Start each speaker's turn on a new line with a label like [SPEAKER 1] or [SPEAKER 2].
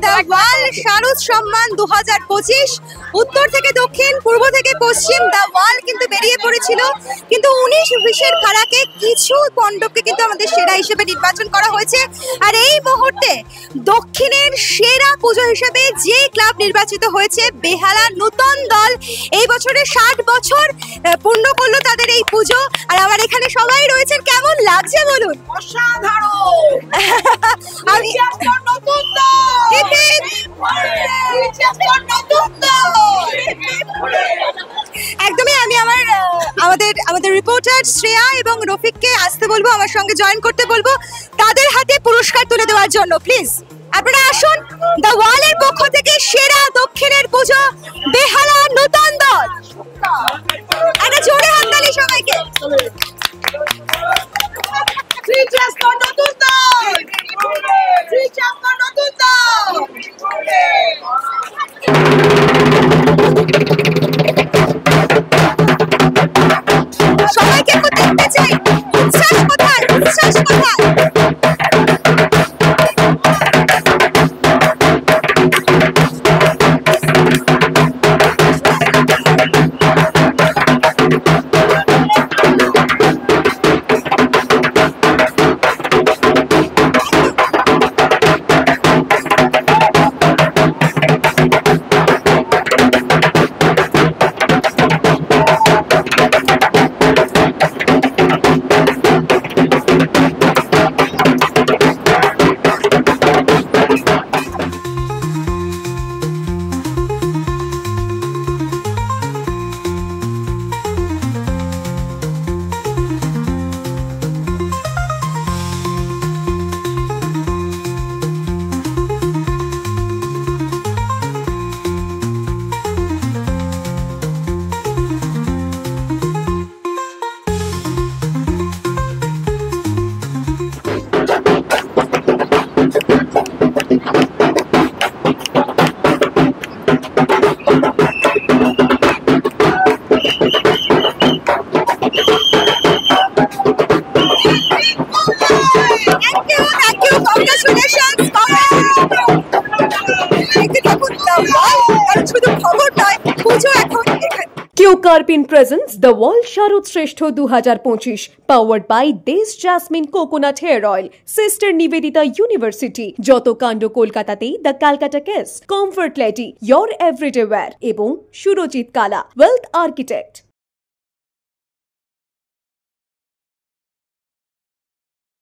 [SPEAKER 1] The ওয়াল শারদ সম্মান 2025 উত্তর থেকে দক্ষিণ পূর্ব থেকে পশ্চিম দ্য ওয়াল কিন্তু বেরিয়ে পড়েছিল, কিন্তু 19-20 ফারাকে কিছু মণ্ডপকে কিন্তু আমাদের সেরা হিসেবে নির্বাচন করা হয়েছে। আর এই মুহূর্তে দক্ষিণের সেরা পুজো হিসেবে যে ক্লাব নির্বাচিত হয়েছে বেহালা নূতন দল, এই বছরে 60 বছর পূর্ণ করলো তাদের এই পুজো। আর আমার এখানে সবাই রয়েছেন, কেমন লাগছে বলুন?
[SPEAKER 2] অসাধারণ।
[SPEAKER 1] আমি
[SPEAKER 2] নতুন দল,
[SPEAKER 1] একদমই আমি আমাদের রিপোর্টার শ্রেয়া এবং রফিককে আসতে বলবো, আমার সঙ্গে জয়েন করতে বলবো, তাদের হাতে পুরস্কার তুলে দেওয়ার জন্য। প্লিজ আপনারা আসুন। দ্য ওয়ালের পক্ষ থেকে সেরা দক্ষিণের পুজো বেহালা নূতন দল। একটা জোরে হাততালি সবাইকে।
[SPEAKER 2] নতুন দল, নতুন দল।
[SPEAKER 1] সবাইকে একটু দেখতে চাই, উচ্ছ্বাস কোথায়, উচ্ছ্বাস কোথায়?
[SPEAKER 3] Karpin presents The Wall Sharod Shrestho 2025, powered by Desh Jasmine Coconut Hair Oil, Sister Nivedita University, Joto Kando Kolkatate, The Calcutta Kiss, Comfort Lady, Your Everyday Wear, এবং সুরজিৎ কালা, Wealth Architect।